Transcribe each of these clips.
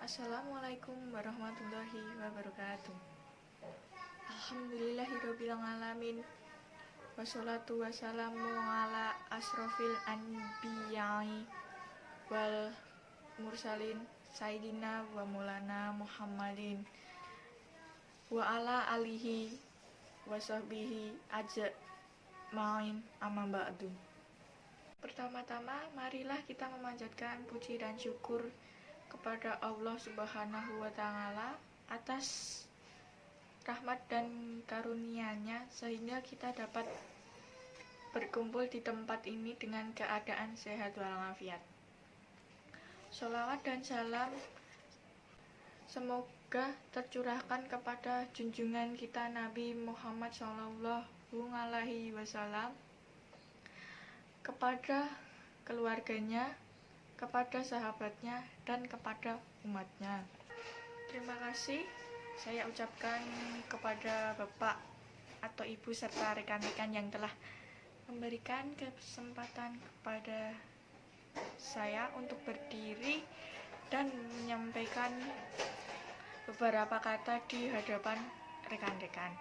Assalamualaikum warahmatullahi wabarakatuh. Alhamdulillahirabbil alamin. Wassalatu wassalamu ala asrofil anbiya'i wal mursalin sayyidina wa maulana Muhammadin wa ala alihi wa sahbihi ajma'in amma ba'du. Pertama-tama, marilah kita memanjatkan puji dan syukur kepada Allah Subhanahu wa Ta'ala atas rahmat dan karunia-Nya sehingga kita dapat berkumpul di tempat ini dengan keadaan sehat walafiat. Sholawat dan salam semoga tercurahkan kepada junjungan kita Nabi Muhammad SAW, kepada keluarganya, kepada sahabatnya, dan kepada umatnya. Terima kasih saya ucapkan kepada Bapak atau Ibu serta rekan-rekan yang telah memberikan kesempatan kepada saya untuk berdiri dan menyampaikan beberapa kata di hadapan rekan-rekan.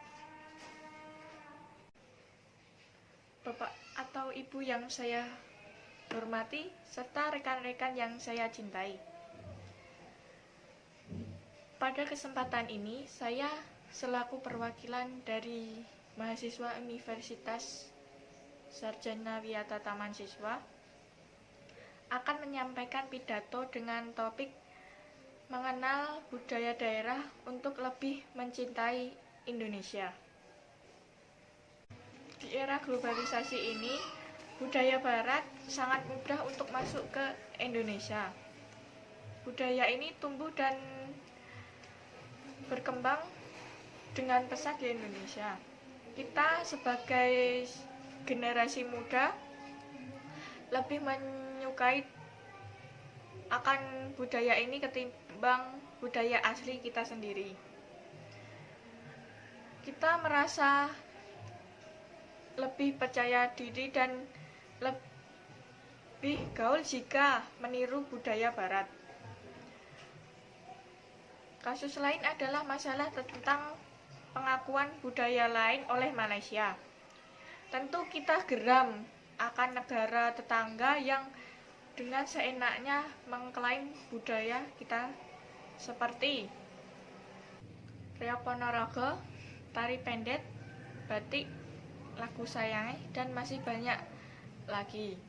Bapak atau Ibu yang saya hormati serta rekan-rekan yang saya cintai. Pada kesempatan ini, saya selaku perwakilan dari mahasiswa Universitas Sarjana Wiyata Taman Siswa akan menyampaikan pidato dengan topik mengenal budaya daerah untuk lebih mencintai Indonesia. Di era globalisasi ini, budaya barat sangat mudah untuk masuk ke Indonesia. Budaya ini tumbuh dan berkembang dengan pesat di Indonesia. Kita sebagai generasi muda lebih menyukai akan budaya ini ketimbang budaya asli kita sendiri. Kita merasa lebih percaya diri dan lebih gaul jika meniru budaya barat. Kasus lain adalah masalah tentang pengakuan budaya lain oleh Malaysia. Tentu kita geram akan negara tetangga yang dengan seenaknya mengklaim budaya kita seperti reok ponorogo, tari pendet, batik, lagu sayange, dan masih banyak lagi.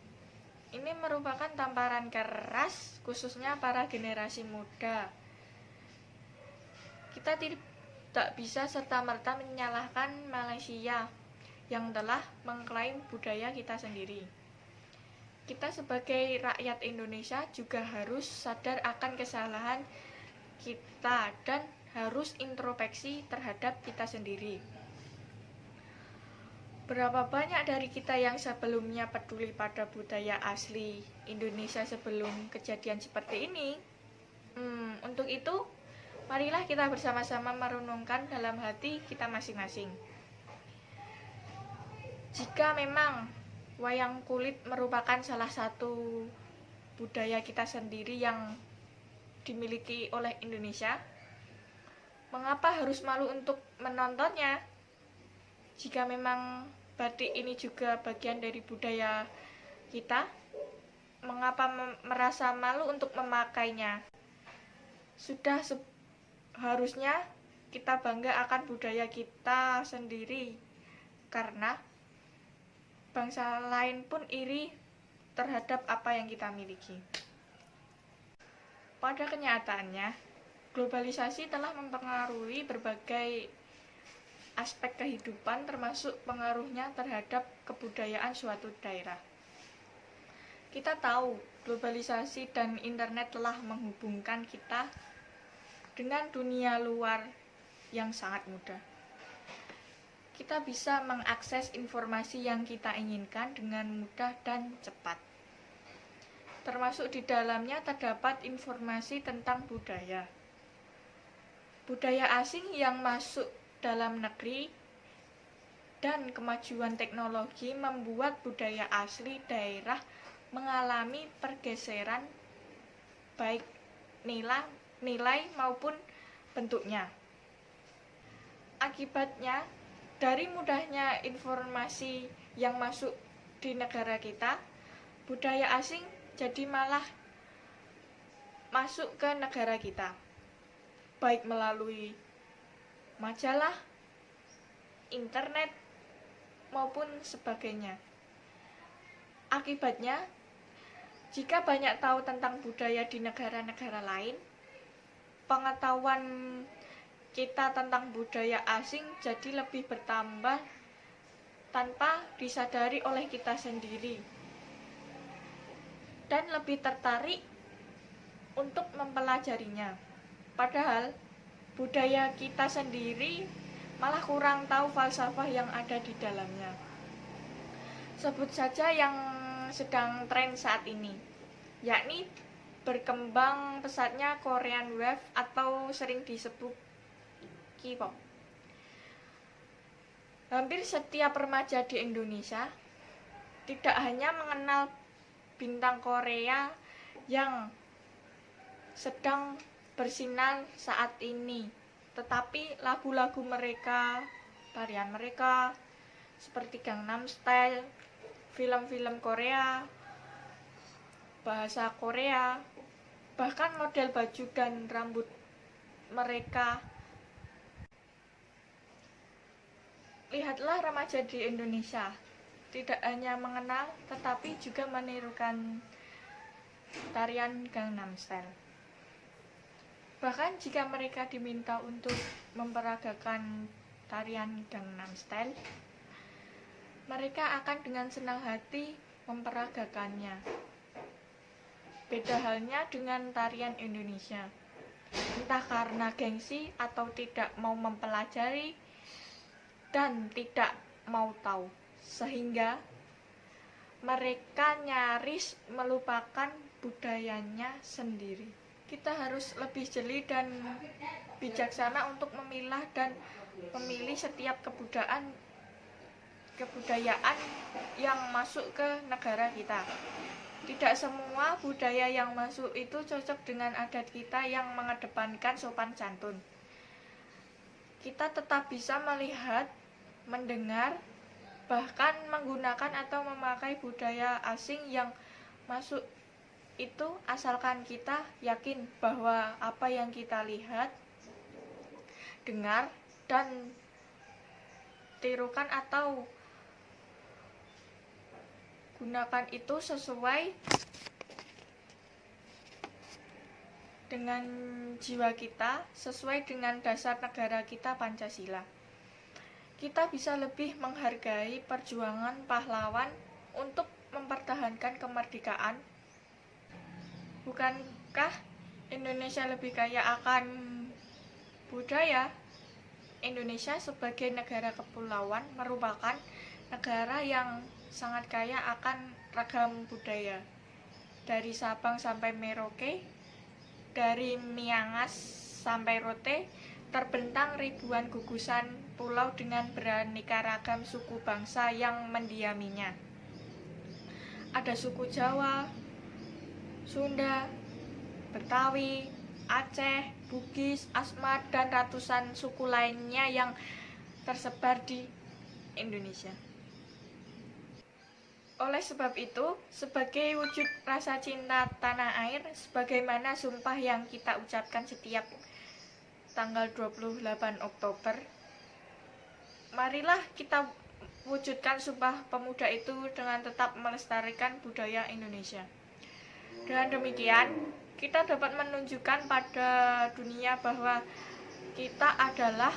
Ini merupakan tamparan keras khususnya para generasi muda. Kita tidak bisa serta-merta menyalahkan Malaysia yang telah mengklaim budaya kita sendiri. Kita sebagai rakyat Indonesia juga harus sadar akan kesalahan kita dan harus introspeksi terhadap kita sendiri. Berapa banyak dari kita yang sebelumnya peduli pada budaya asli Indonesia sebelum kejadian seperti ini? Untuk itu, marilah kita bersama-sama merenungkan dalam hati kita masing-masing. Jika memang wayang kulit merupakan salah satu budaya kita sendiri yang dimiliki oleh Indonesia, mengapa harus malu untuk menontonnya? Jika memang batik ini juga bagian dari budaya kita, mengapa merasa malu untuk memakainya? Sudah seharusnya kita bangga akan budaya kita sendiri, karena bangsa lain pun iri terhadap apa yang kita miliki. Pada kenyataannya, globalisasi telah mempengaruhi berbagai aspek kehidupan termasuk pengaruhnya terhadap kebudayaan suatu daerah. Kita tahu globalisasi dan internet telah menghubungkan kita dengan dunia luar yang sangat mudah. Kita bisa mengakses informasi yang kita inginkan dengan mudah dan cepat. Termasuk di dalamnya terdapat informasi tentang budaya. Budaya asing yang masuk dalam negeri dan kemajuan teknologi membuat budaya asli daerah mengalami pergeseran baik nilai nilai maupun bentuknya. Akibatnya, dari mudahnya informasi yang masuk di negara kita, budaya asing jadi malah masuk ke negara kita, baik melalui majalah, internet, maupun sebagainya. Akibatnya, jika banyak tahu tentang budaya di negara-negara lain, pengetahuan kita tentang budaya asing jadi lebih bertambah tanpa disadari oleh kita sendiri, dan lebih tertarik untuk mempelajarinya. Padahal budaya kita sendiri malah kurang tahu falsafah yang ada di dalamnya. Sebut saja yang sedang tren saat ini, yakni berkembang pesatnya Korean Wave atau sering disebut K-pop. Hampir setiap remaja di Indonesia tidak hanya mengenal bintang Korea yang sedang bersinar saat ini, tetapi lagu-lagu mereka, tarian mereka, seperti Gangnam Style, film-film Korea, bahasa Korea, bahkan model baju dan rambut mereka. Lihatlah remaja di Indonesia, tidak hanya mengenal, tetapi juga menirukan tarian Gangnam Style. Bahkan jika mereka diminta untuk memperagakan tarian Gangnam Style, mereka akan dengan senang hati memperagakannya. Beda halnya dengan tarian Indonesia. Entah karena gengsi atau tidak mau mempelajari dan tidak mau tahu, sehingga mereka nyaris melupakan budayanya sendiri. Kita harus lebih jeli dan bijaksana untuk memilah dan memilih setiap kebudayaan yang masuk ke negara kita. Tidak semua budaya yang masuk itu cocok dengan adat kita yang mengedepankan sopan santun. Kita tetap bisa melihat, mendengar, bahkan menggunakan atau memakai budaya asing yang masuk itu asalkan kita yakin bahwa apa yang kita lihat, dengar, dan tirukan atau gunakan itu sesuai dengan jiwa kita, sesuai dengan dasar negara kita Pancasila. Kita bisa lebih menghargai perjuangan pahlawan untuk mempertahankan kemerdekaan. Bukankah Indonesia lebih kaya akan budaya? Indonesia sebagai negara kepulauan merupakan negara yang sangat kaya akan ragam budaya. Dari Sabang sampai Merauke, dari Miangas sampai Rote, terbentang ribuan gugusan pulau dengan beraneka ragam suku bangsa yang mendiaminya. Ada suku Jawa, Sunda, Betawi, Aceh, Bugis, Asmat, dan ratusan suku lainnya yang tersebar di Indonesia. Oleh sebab itu, sebagai wujud rasa cinta tanah air, sebagaimana sumpah yang kita ucapkan setiap tanggal 28 Oktober, marilah kita wujudkan sumpah pemuda itu dengan tetap melestarikan budaya Indonesia. Dengan demikian, kita dapat menunjukkan pada dunia bahwa kita adalah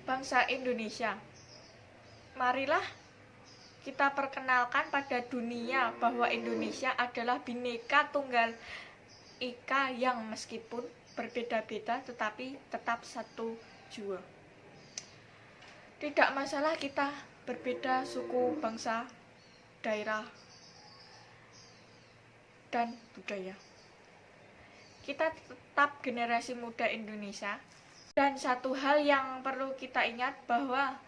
bangsa Indonesia. Marilah kita perkenalkan pada dunia bahwa Indonesia adalah Bhinneka Tunggal Ika yang meskipun berbeda-beda tetapi tetap satu jua. Tidak masalah kita berbeda suku, bangsa, daerah, dan budaya. Kita tetap generasi muda Indonesia. Dan satu hal yang perlu kita ingat bahwa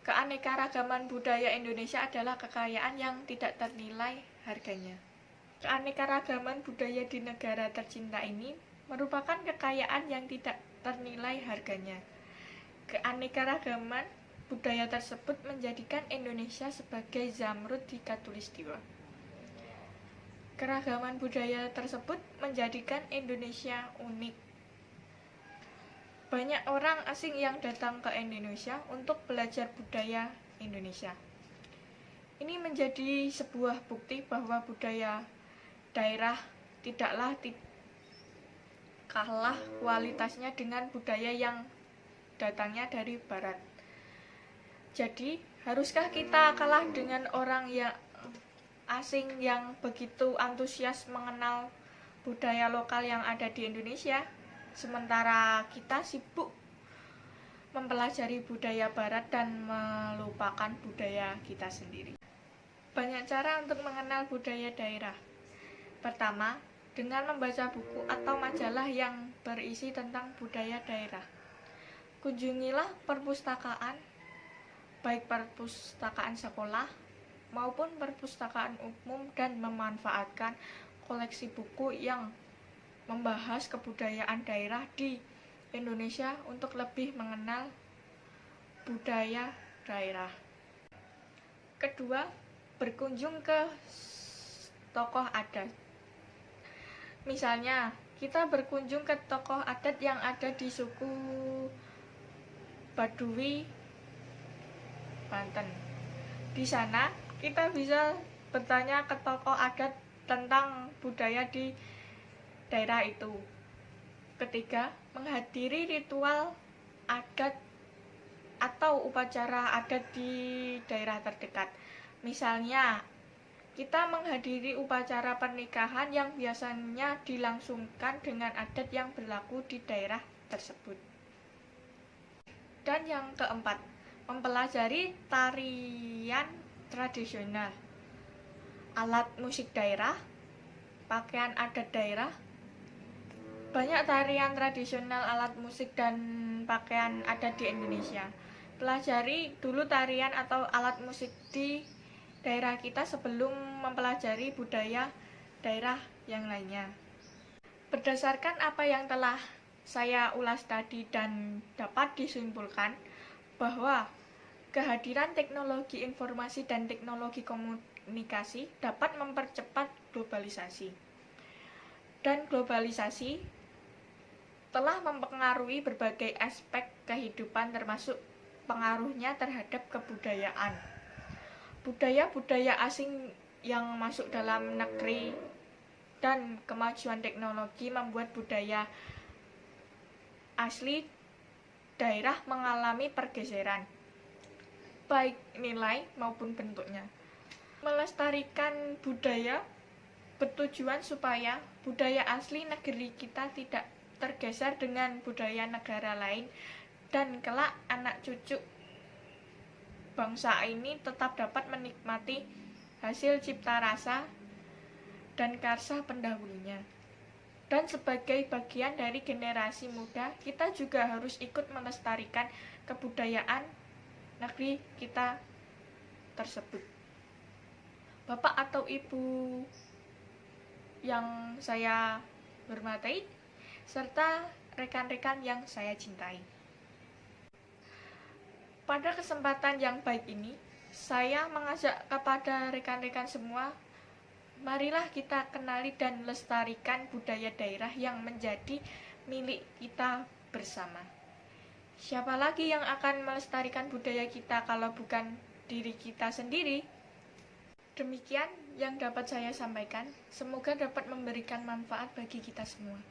keanekaragaman budaya Indonesia adalah kekayaan yang tidak ternilai harganya. Keanekaragaman budaya di negara tercinta ini merupakan kekayaan yang tidak ternilai harganya. Keanekaragaman budaya tersebut menjadikan Indonesia sebagai zamrud di khatulistiwa. Keragaman budaya tersebut menjadikan Indonesia unik. Banyak orang asing yang datang ke Indonesia untuk belajar budaya Indonesia. Ini menjadi sebuah bukti bahwa budaya daerah tidaklah kalah kualitasnya dengan budaya yang datangnya dari barat. Jadi, haruskah kita kalah dengan orang yang asing yang begitu antusias mengenal budaya lokal yang ada di Indonesia, sementara kita sibuk mempelajari budaya barat dan melupakan budaya kita sendiri? Banyak cara untuk mengenal budaya daerah. Pertama, dengan membaca buku atau majalah yang berisi tentang budaya daerah. Kunjungilah perpustakaan, baik perpustakaan sekolah maupun perpustakaan umum, dan memanfaatkan koleksi buku yang membahas kebudayaan daerah di Indonesia untuk lebih mengenal budaya daerah. Kedua, berkunjung ke tokoh adat. Misalnya, kita berkunjung ke tokoh adat yang ada di suku Baduy, Banten. Di sana kita bisa bertanya ke tokoh adat tentang budaya di daerah itu. Ketiga, menghadiri ritual adat atau upacara adat di daerah terdekat. Misalnya, kita menghadiri upacara pernikahan yang biasanya dilangsungkan dengan adat yang berlaku di daerah tersebut. Dan yang keempat, mempelajari tarian tradisional, alat musik daerah, pakaian adat daerah. Banyak tarian tradisional, alat musik, dan pakaian adat di Indonesia. Pelajari dulu tarian atau alat musik di daerah kita sebelum mempelajari budaya daerah yang lainnya. Berdasarkan apa yang telah saya ulas tadi, dan dapat disimpulkan bahwa kehadiran teknologi informasi dan teknologi komunikasi dapat mempercepat globalisasi. Dan globalisasi telah mempengaruhi berbagai aspek kehidupan, termasuk pengaruhnya terhadap kebudayaan. Budaya-budaya asing yang masuk dalam negeri dan kemajuan teknologi membuat budaya asli daerah mengalami pergeseran, baik nilai maupun bentuknya. Melestarikan budaya bertujuan supaya budaya asli negeri kita tidak tergeser dengan budaya negara lain, dan kelak anak cucu bangsa ini tetap dapat menikmati hasil cipta rasa dan karsa pendahulunya. Dan sebagai bagian dari generasi muda, kita juga harus ikut melestarikan kebudayaan negeri kita tersebut. Bapak atau Ibu yang saya hormati, serta rekan-rekan yang saya cintai. Pada kesempatan yang baik ini, saya mengajak kepada rekan-rekan semua, marilah kita kenali dan lestarikan budaya daerah yang menjadi milik kita bersama. Siapa lagi yang akan melestarikan budaya kita kalau bukan diri kita sendiri? Demikian yang dapat saya sampaikan. Semoga dapat memberikan manfaat bagi kita semua.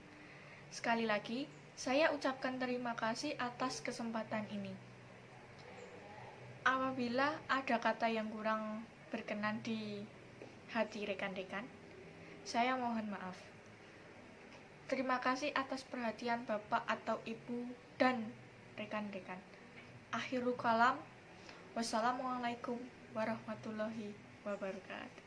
Sekali lagi, saya ucapkan terima kasih atas kesempatan ini. Apabila ada kata yang kurang berkenan di hati rekan-rekan, saya mohon maaf. Terima kasih atas perhatian Bapak atau Ibu dan rekan-rekan. Akhirul kalam, wassalamualaikum warahmatullahi wabarakatuh.